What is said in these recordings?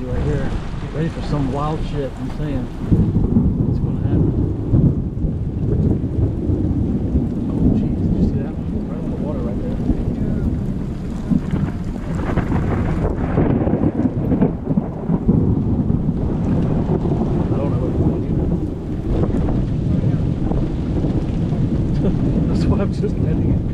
crazy right here. Get ready for some wild shit. I'm saying. What's going to happen? Oh, jeez. Did you see that one? Right on the water right there. I don't know what to do. That's why I'm just letting it go.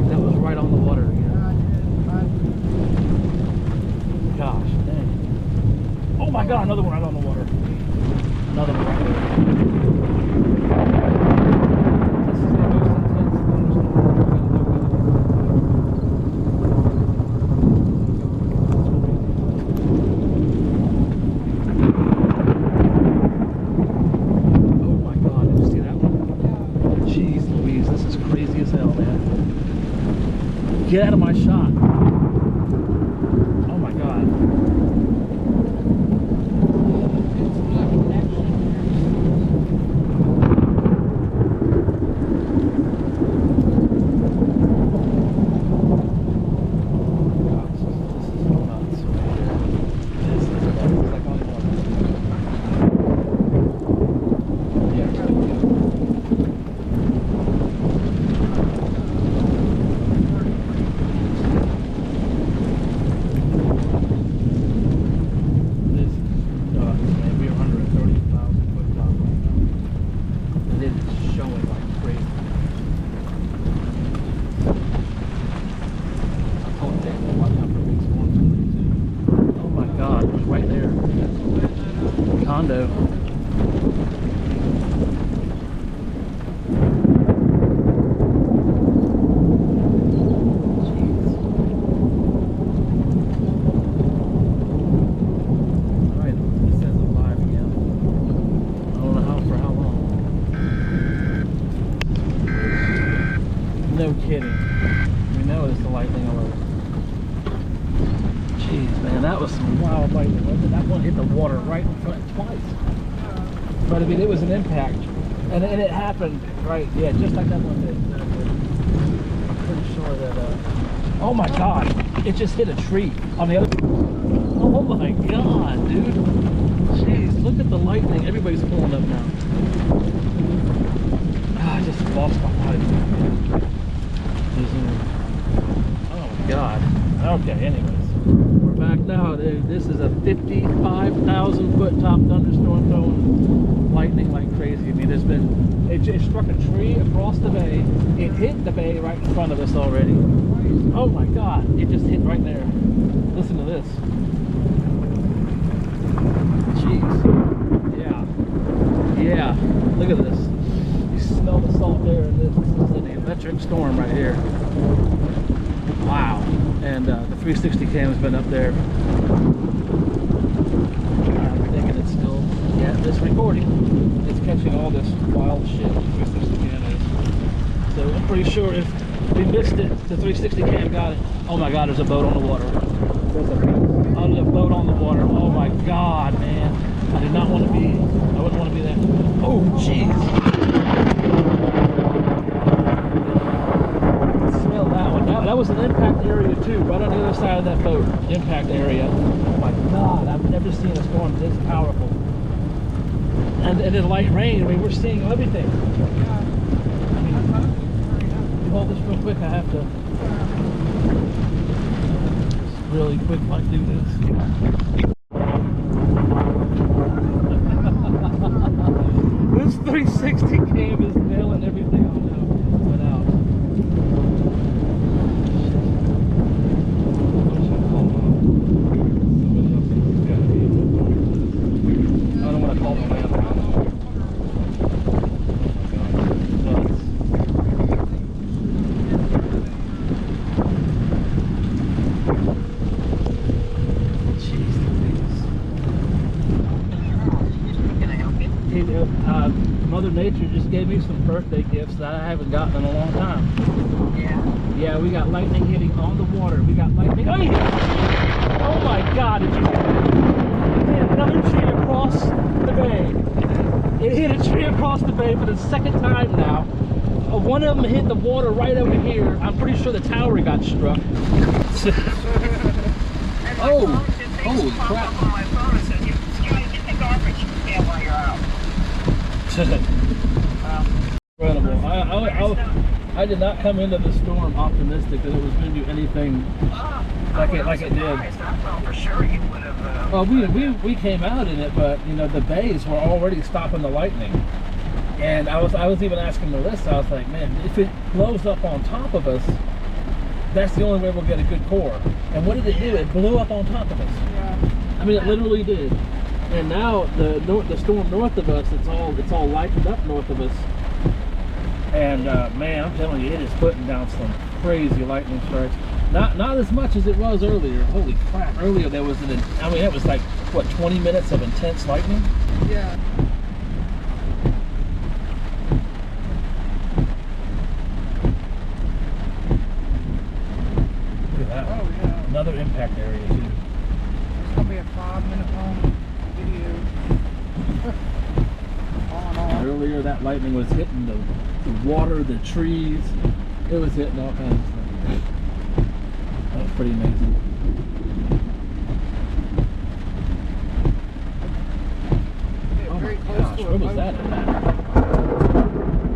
That was right on the water again. Gosh, dang. Oh my God, another one right on the water. Another one right there. This is the most intense thunderstorm Oh my God, did you see that one? Jeez Louise, this is crazy as hell, man. Get out of my shot. Oh my God. Condo. Alright, it says alive again. I don't know for how long. No kidding. We know it's the lightning alert. Jeez, man, that was some wild lightning, wasn't it? That one hit the water right in front twice. But I mean, it was an impact. And it happened, right, yeah, just like that one did. I'm pretty sure that, oh my God, it just hit a tree on the other. Oh my God, dude. Jeez, look at the lightning. Everybody's pulling up now. Ah, I just lost my life. Oh my God. Okay, anyways. We're back now, dude. This is a 55,000 foot top thunderstorm throwing lightning like crazy. I mean, there's been, it struck a tree across the bay. It hit the bay right in front of us already. Oh my God, it just hit right there. Listen to this. Jeez. Yeah. Yeah. Look at this. You smell the salt there. This is an electric storm right here. Wow. And the 360 cam has been up there. I'm thinking it's still, yeah, it's recording. It's catching all this wild shit. The 360 cam is. So I'm pretty sure if we missed it, the 360 cam got it. Oh my God, there's a boat on the water. There's a boat on the water. Oh my God, man. I did not want to be, I wouldn't want to be there. Oh, jeez. Smell that one. That was an impact area too, right on the other side of that boat. Impact area. Oh my God, I've never seen a storm this powerful. And then light rain. I mean, we're seeing everything. I mean, hold this real quick. I have to just really quick like do this. This 360 cam is nailing everything I know without. I don't want to call them out. Jeez. Mother Nature just gave me some birthday gifts that I haven't gotten in a long time. Yeah. Yeah, we got lightning hitting on the water. We got lightning. Oh, yeah. Oh my God! Did you hear that? It hit another tree across the bay. It hit a tree across the bay for the second time now. One of them hit the water right over here. I'm pretty sure the tower got struck. Oh, holy crap! On my phone, it says, get the garbage can while you're out. Incredible. I did not come into the storm optimistic that it was going to do anything like it did. I thought for sure you would have. Well, we came out in it, but you know the bays were already stopping the lightning, and I was even asking Melissa. I was like, man, if it blows up on top of us, that's the only way we'll get a good core. And what did it do? It blew up on top of us. Yeah. I mean, it literally did. And now the storm north of us, it's all lightened up north of us. And man, I'm telling you, it is putting down some crazy lightning strikes. Not as much as it was earlier. Holy crap! Earlier there was it was like what 20 minutes of intense lightning. Yeah. Look at that. Oh yeah. Another impact area too. It's gonna be a 5-minute long video. On and on. Earlier that lightning was hitting the water, the trees. It was hitting all kinds of stuff. That was pretty amazing. Yeah, Oh very my close gosh, to where it. was that at?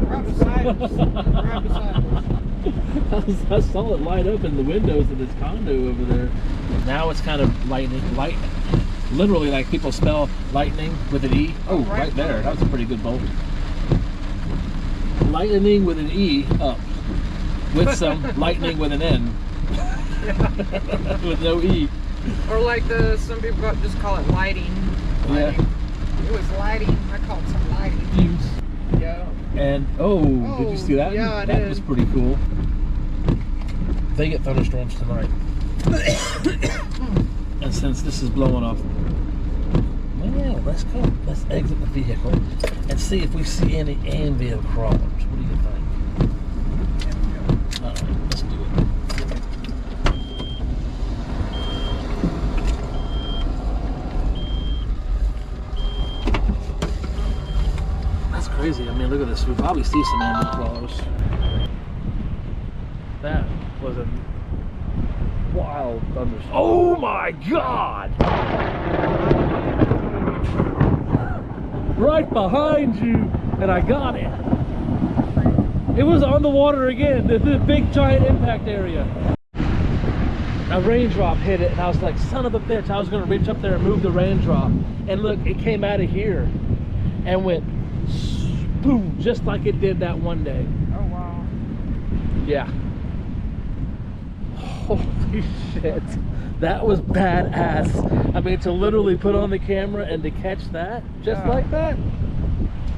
Right beside us. Right beside us. I saw it light up in the windows of this condo over there. Now it's kind of light, literally like people spell lightning with an E. Oh, right there. That was a pretty good bolt. Lightning with an E up, with some lightning with an N, with no E. Or like some people just call it lighting. Yeah. It was lighting. I called it some lighting. Yeah. And did you see that? Yeah, I that did. was pretty cool. They get thunderstorms tonight. And since this is blowing off, well, let's go. Let's exit the vehicle and see if we see any anvil crawlers. What do you think? All right, let's do it. That's crazy. I mean, look at this. We probably see some anvil crawlers. That was a wild thunderstorm. Oh my God! Right behind you, and I got it. It was on the water again, the big giant impact area. A raindrop hit it, and I was like, son of a bitch, I was gonna reach up there and move the raindrop. And look, it came out of here and went boom, just like it did that one day. Oh wow. Yeah. Holy shit. That was badass. I mean, to literally put on the camera and to catch that just like that.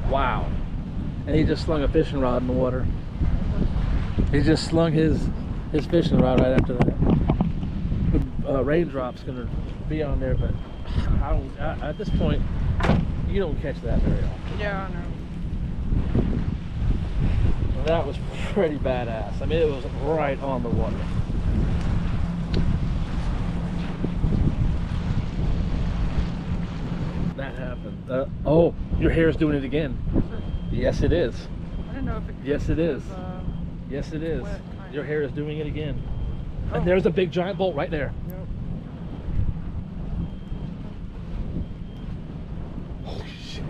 Wow. And he just slung a fishing rod in the water. He just slung his fishing rod right after that. The raindrop's gonna be on there, but at this point, you don't catch that very often. Yeah, I know. That was pretty badass. I mean, it was right on the water. That happened. Oh, your hair is doing it again. Yes, it is. I didn't know if it Yes, it is. was, Yes, it is. wet, kind Your of. hair is doing it again. Oh. And there's a big giant bolt right there. Yep. Holy shit.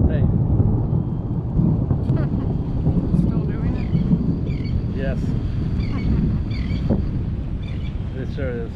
Hey, Still doing it? yes. It sure is.